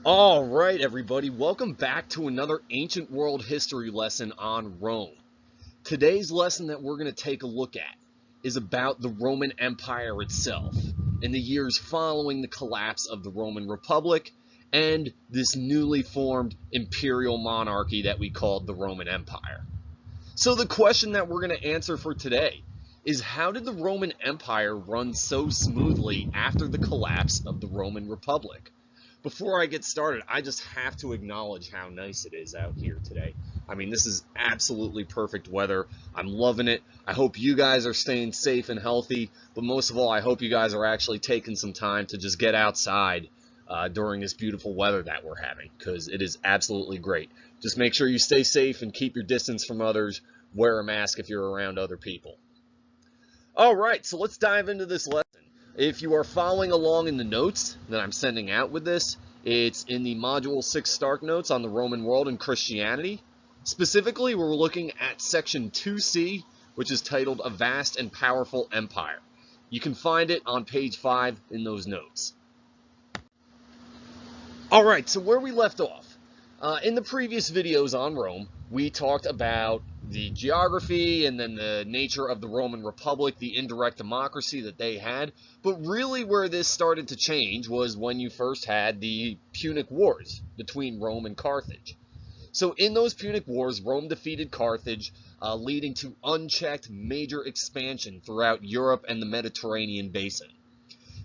All right, everybody, welcome back to another ancient world history lesson on Rome. Today's lesson that we're going to take a look at is about the Roman Empire itself in the years following the collapse of the Roman Republic and this newly formed imperial monarchy that we called the Roman Empire. So the question that we're going to answer for today is, how did the Roman Empire run so smoothly after the collapse of the Roman Republic? Before I get started, I just have to acknowledge how nice it is out here today. I mean, this is absolutely perfect weather. I'm loving it. I hope you guys are staying safe and healthy, but most of all, I hope you guys are actually taking some time to just get outside during this beautiful weather that we're having, because it is absolutely great. Just make sure you stay safe and keep your distance from others. Wear a mask if you're around other people. All right, so let's dive into this lesson. If you are following along in the notes that I'm sending out with this, it's in the Module 6 Stark Notes on the Roman world and Christianity. Specifically, we're looking at Section 2C, which is titled A Vast and Powerful Empire. You can find it on page 5 in those notes. All right, so where we left off. In the previous videos on Rome, we talked about the geography and then the nature of the Roman Republic, the indirect democracy that they had. But really where this started to change was when you first had the Punic Wars between Rome and Carthage. So in those Punic Wars, Rome defeated Carthage, leading to unchecked major expansion throughout Europe and the Mediterranean basin.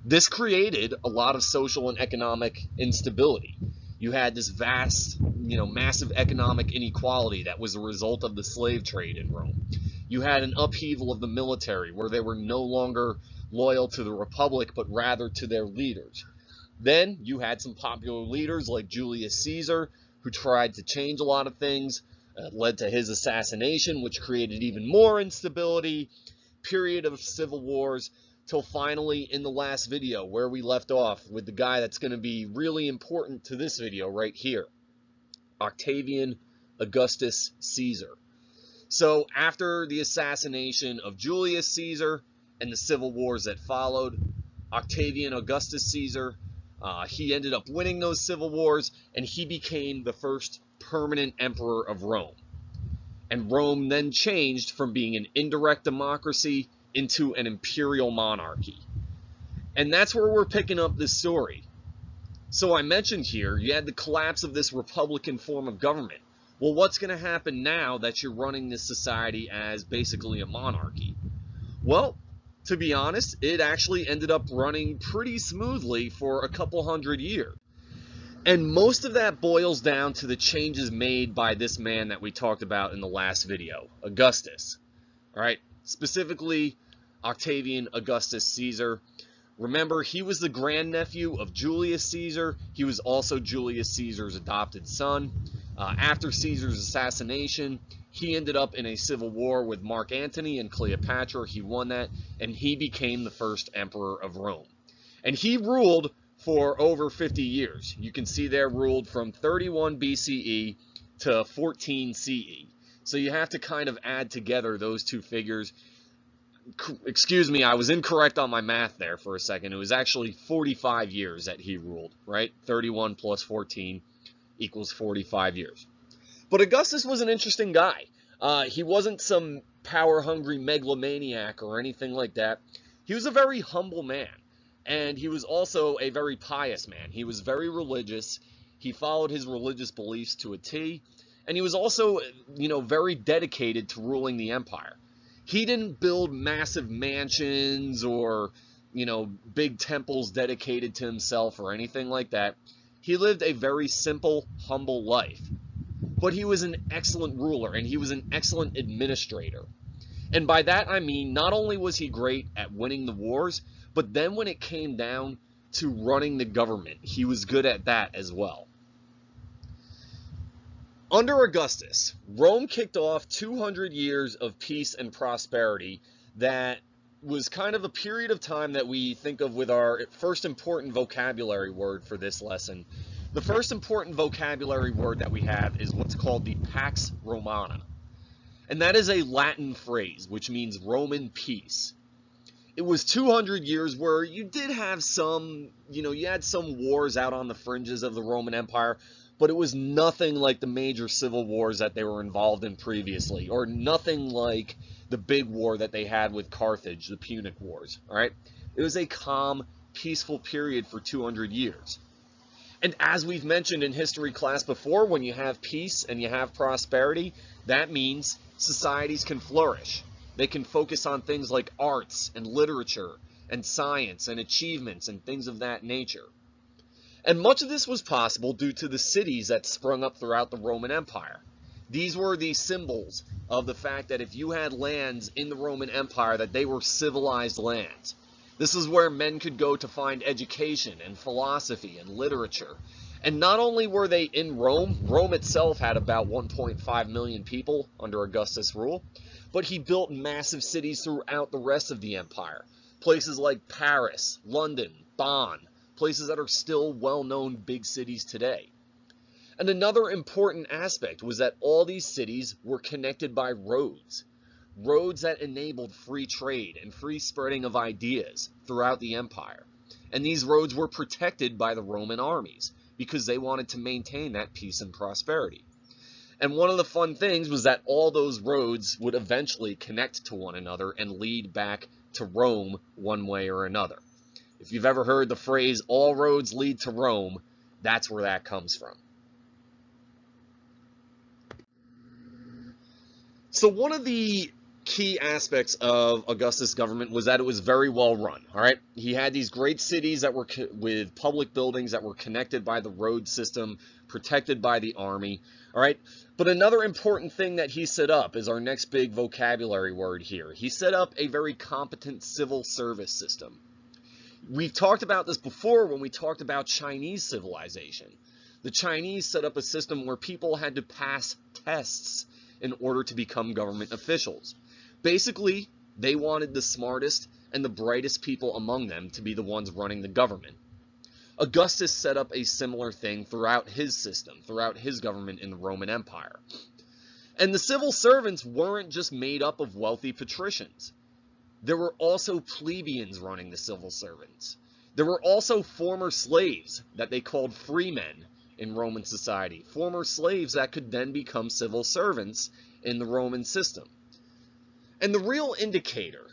This created a lot of social and economic instability. You had this vast, massive economic inequality that was a result of the slave trade in Rome. You had an upheaval of the military where they were no longer loyal to the Republic, but rather to their leaders. Then you had some popular leaders like Julius Caesar, who tried to change a lot of things, led to his assassination, which created even more instability, period of civil wars, till finally in the last video where we left off with the guy that's going to be really important to this video right here, Octavian Augustus Caesar. So after the assassination of Julius Caesar and the civil wars that followed, Octavian Augustus Caesar, he ended up winning those civil wars, and he became the first permanent emperor of Rome. And Rome then changed from being an indirect democracy into an imperial monarchy. And that's where we're picking up this story. So I mentioned here, you had the collapse of this republican form of government. Well, what's going to happen now that you're running this society as basically a monarchy? Well, to be honest, it actually ended up running pretty smoothly for a couple hundred years. And most of that boils down to the changes made by this man that we talked about in the last video, Augustus. All right, specifically Octavian Augustus Caesar. Remember, he was the grandnephew of Julius Caesar. He was also Julius Caesar's adopted son. After Caesar's assassination, he ended up in a civil war with Mark Antony and Cleopatra. He won that, and he became the first emperor of Rome. And he ruled for over 50 years. You can see there, ruled from 31 BCE to 14 CE. So you have to kind of add together those two figures. Excuse me, I was incorrect on my math there for a second. It was actually 45 years that he ruled, right? 31 plus 14 equals 45 years. But Augustus was an interesting guy. He wasn't some power-hungry megalomaniac or anything like that. He was a very humble man, and he was also a very pious man. He was very religious. He followed his religious beliefs to a T, and he was also, very dedicated to ruling the empire. He didn't build massive mansions or, big temples dedicated to himself or anything like that. He lived a very simple, humble life. But he was an excellent ruler, and he was an excellent administrator. And by that I mean, not only was he great at winning the wars, but then when it came down to running the government, he was good at that as well. Under Augustus, Rome kicked off 200 years of peace and prosperity that was kind of a period of time that we think of with our first important vocabulary word for this lesson. The first important vocabulary word that we have is what's called the Pax Romana. And that is a Latin phrase, which means Roman peace. It was 200 years where you did have some, you had some wars out on the fringes of the Roman Empire, but it was nothing like the major civil wars that they were involved in previously, or nothing like the big war that they had with Carthage, the Punic Wars, all right? It was a calm, peaceful period for 200 years. And as we've mentioned in history class before, when you have peace and you have prosperity, that means societies can flourish. They can focus on things like arts and literature and science and achievements and things of that nature. And much of this was possible due to the cities that sprung up throughout the Roman Empire. These were the symbols of the fact that if you had lands in the Roman Empire, that they were civilized lands. This is where men could go to find education and philosophy and literature. And not only were they in Rome, Rome itself had about 1.5 million people under Augustus' rule, but he built massive cities throughout the rest of the empire. Places like Paris, London, Bonn, places that are still well-known big cities today. And another important aspect was that all these cities were connected by roads. Roads that enabled free trade and free spreading of ideas throughout the empire. And these roads were protected by the Roman armies because they wanted to maintain that peace and prosperity. And one of the fun things was that all those roads would eventually connect to one another and lead back to Rome one way or another. If you've ever heard the phrase, all roads lead to Rome, that's where that comes from. So one of the key aspects of Augustus' government was that it was very well run, all right? He had these great cities that were with public buildings that were connected by the road system, protected by the army, all right? But another important thing that he set up is our next big vocabulary word here. He set up a very competent civil service system. We've talked about this before when we talked about Chinese civilization. The Chinese set up a system where people had to pass tests in order to become government officials. Basically, they wanted the smartest and the brightest people among them to be the ones running the government. Augustus set up a similar thing throughout his system, throughout his government in the Roman Empire. And the civil servants weren't just made up of wealthy patricians. There were also plebeians running the civil servants. There were also former slaves that they called freemen in Roman society. Former slaves that could then become civil servants in the Roman system. And the real indicator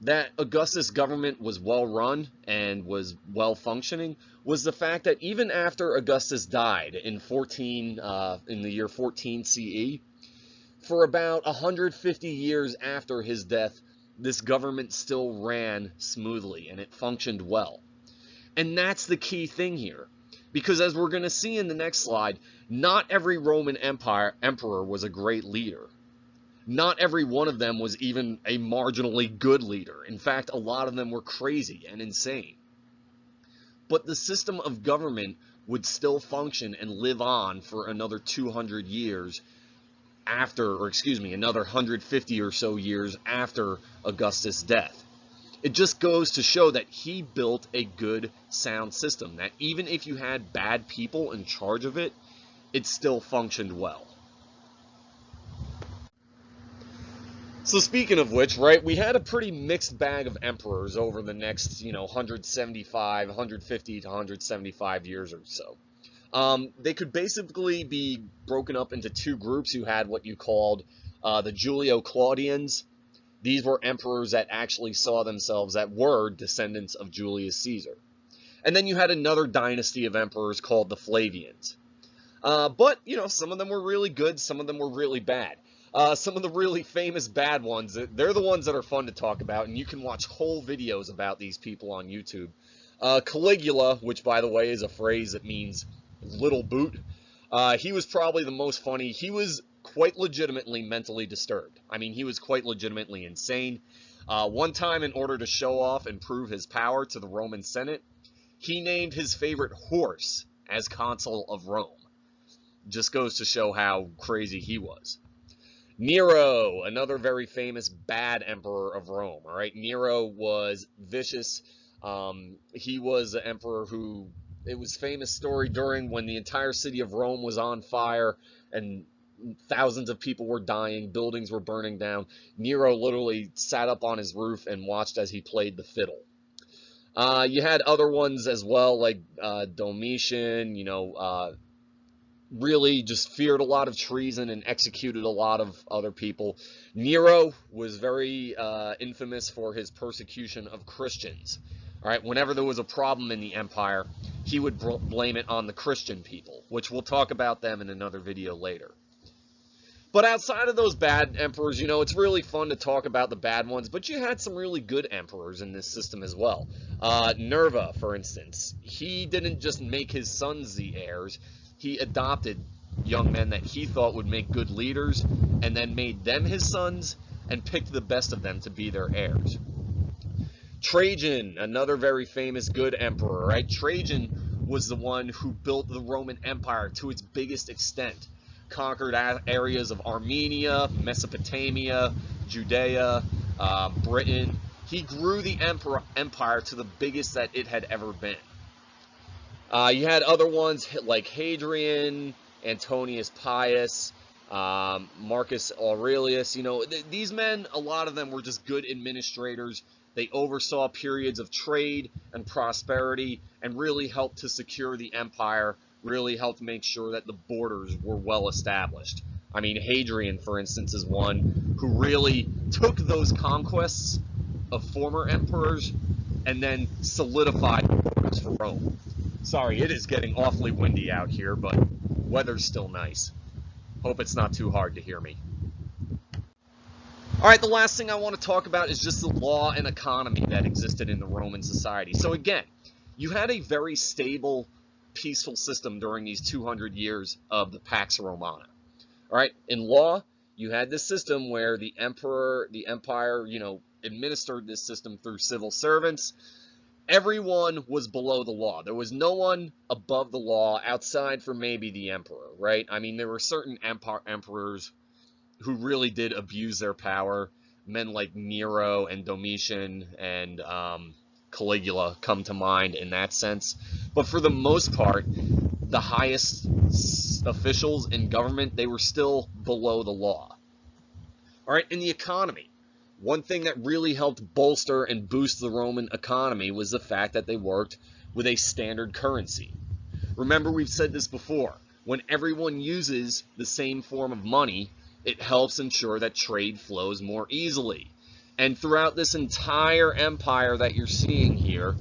that Augustus' government was well run and was well functioning was the fact that even after Augustus died in the year 14 CE, for about 150 years after his death, this government still ran smoothly and it functioned well. And that's the key thing here. Because as we're going to see in the next slide, not every Roman emperor was a great leader. Not every one of them was even a marginally good leader. In fact, a lot of them were crazy and insane. But the system of government would still function and live on for another 200 years another 150 or so years after Augustus' death. It just goes to show that he built a good, sound system, that even if you had bad people in charge of it, it still functioned well. So speaking of which, right, we had a pretty mixed bag of emperors over the next, 150 to 175 years or so. They could basically be broken up into two groups. You had what you called the Julio-Claudians. These were emperors that actually saw themselves that were descendants of Julius Caesar. And then you had another dynasty of emperors called the Flavians. But, some of them were really good, some of them were really bad. Some of the really famous bad ones, they're the ones that are fun to talk about, and you can watch whole videos about these people on YouTube. Caligula, which, by the way, is a phrase that means little boot, he was probably the most funny. He was quite legitimately mentally disturbed. I mean, he was quite legitimately insane. One time, in order to show off and prove his power to the Roman Senate, he named his favorite horse as consul of Rome. Just goes to show how crazy he was. Nero, another very famous bad emperor of Rome. All right, Nero was vicious. He was an emperor it was famous story during when the entire city of Rome was on fire, and thousands of people were dying, buildings were burning down. Nero literally sat up on his roof and watched as he played the fiddle. You had other ones as well, like Domitian, really just feared a lot of treason and executed a lot of other people. Nero was very infamous for his persecution of Christians. All right, whenever there was a problem in the empire, he would blame it on the Christian people, which we'll talk about them in another video later. But outside of those bad emperors, it's really fun to talk about the bad ones, but you had some really good emperors in this system as well. Nerva, for instance, he didn't just make his sons the heirs, he adopted young men that he thought would make good leaders, and then made them his sons, and picked the best of them to be their heirs. Trajan, another very famous good emperor, right? Trajan was the one who built the Roman Empire to its biggest extent. Conquered areas of Armenia, Mesopotamia, Judea, Britain. He grew the empire to the biggest that it had ever been. You had other ones like Hadrian, Antonius Pius, Marcus Aurelius. These men, a lot of them were just good administrators. They oversaw periods of trade and prosperity and really helped to secure the empire, really helped make sure that the borders were well established. I mean, Hadrian, for instance, is one who really took those conquests of former emperors and then solidified the borders for Rome. Sorry, it is getting awfully windy out here, but weather's still nice. Hope it's not too hard to hear me. All right, the last thing I want to talk about is just the law and economy that existed in the Roman society. So again, you had a very stable, peaceful system during these 200 years of the Pax Romana. All right, in law, you had this system where the empire, administered this system through civil servants. Everyone was below the law. There was no one above the law outside for maybe the emperor, right? I mean, there were certain emperors who really did abuse their power. Men like Nero and Domitian and Caligula come to mind in that sense. But for the most part, the highest officials in government, they were still below the law. All right, in the economy, one thing that really helped bolster and boost the Roman economy was the fact that they worked with a standard currency. Remember, we've said this before. When everyone uses the same form of money, it helps ensure that trade flows more easily. And throughout this entire empire that you're seeing here,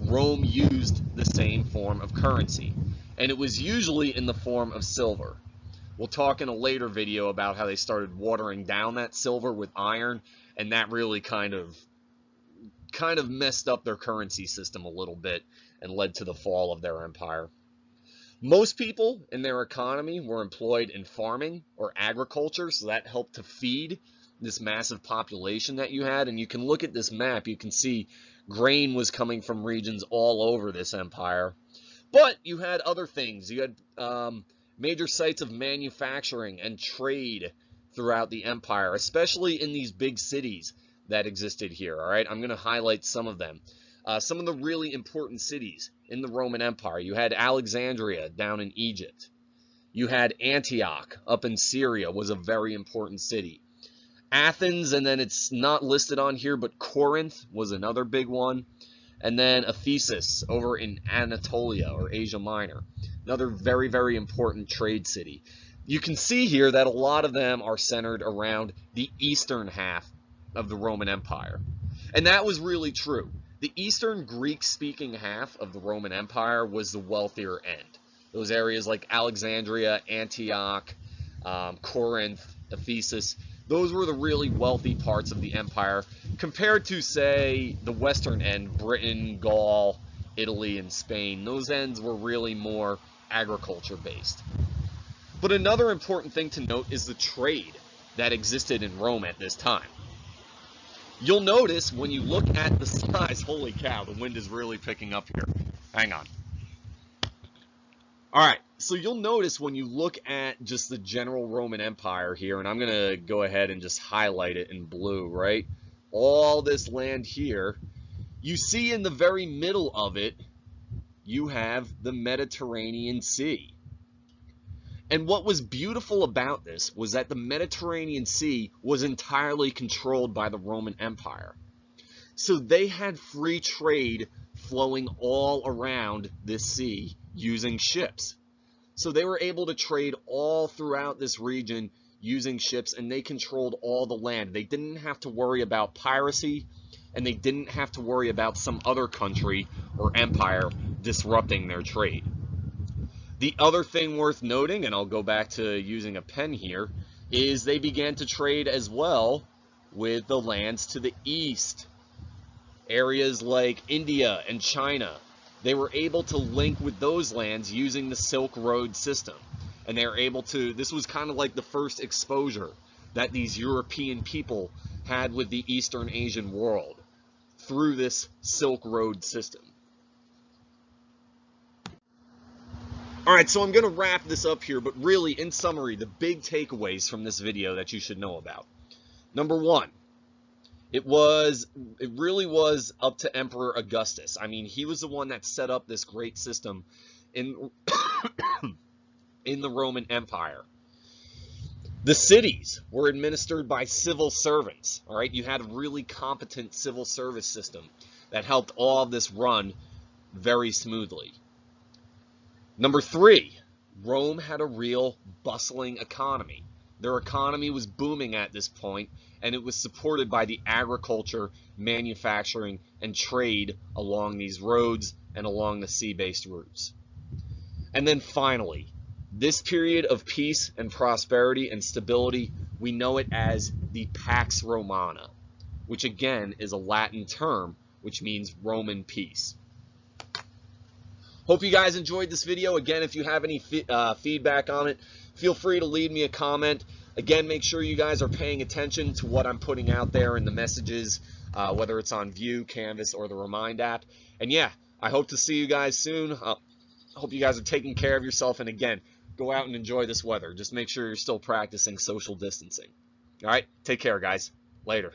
Rome used the same form of currency. And it was usually in the form of silver. We'll talk in a later video about how they started watering down that silver with iron, and that really kind of messed up their currency system a little bit and led to the fall of their empire. Most people in their economy were employed in farming or agriculture, so that helped to feed this massive population that you had. And you can look at this map, you can see grain was coming from regions all over this empire. But you had other things. You had major sites of manufacturing and trade throughout the empire, especially in these big cities that existed here. All right, I'm going to highlight some of them. Some of the really important cities in the Roman Empire. You had Alexandria down in Egypt. You had Antioch up in Syria, was a very important city. Athens, and then it's not listed on here, but Corinth was another big one. And then Ephesus over in Anatolia or Asia Minor. Another very, very important trade city. You can see here that a lot of them are centered around the eastern half of the Roman Empire. And that was really true. The eastern Greek-speaking half of the Roman Empire was the wealthier end. Those areas like Alexandria, Antioch, Corinth, Ephesus, those were the really wealthy parts of the empire compared to, say, the western end, Britain, Gaul, Italy, and Spain. Those ends were really more agriculture-based. But another important thing to note is the trade that existed in Rome at this time. You'll notice when you look at the size, holy cow, the wind is really picking up here. Hang on. All right, so you'll notice when you look at just the general Roman Empire here, and I'm going to go ahead and just highlight it in blue, right? All this land here, you see in the very middle of it, you have the Mediterranean Sea. And what was beautiful about this was that the Mediterranean Sea was entirely controlled by the Roman Empire. So they had free trade flowing all around this sea using ships. So they were able to trade all throughout this region using ships, and they controlled all the land. They didn't have to worry about piracy, and they didn't have to worry about some other country or empire disrupting their trade. The other thing worth noting, and I'll go back to using a pen here, is they began to trade as well with the lands to the east. Areas like India and China, they were able to link with those lands using the Silk Road system. And they were able to, this was kind of like the first exposure that these European people had with the Eastern Asian world through this Silk Road system. All right, so I'm going to wrap this up here, but really, in summary, the big takeaways from this video that you should know about. Number one, it really was up to Emperor Augustus. I mean, he was the one that set up this great system in, in the Roman Empire. The cities were administered by civil servants, all right? You had a really competent civil service system that helped all of this run very smoothly. Number three, Rome had a real bustling economy. Their economy was booming at this point, and it was supported by the agriculture, manufacturing, and trade along these roads and along the sea-based routes. And then finally, this period of peace and prosperity and stability, we know it as the Pax Romana, which again is a Latin term, which means Roman peace. Hope you guys enjoyed this video. Again, if you have any feedback on it, feel free to leave me a comment. Again, make sure you guys are paying attention to what I'm putting out there in the messages, whether it's on View, Canvas, or the Remind app. And yeah, I hope to see you guys soon. Hope you guys are taking care of yourself. And again, go out and enjoy this weather. Just make sure you're still practicing social distancing. All right, take care, guys. Later.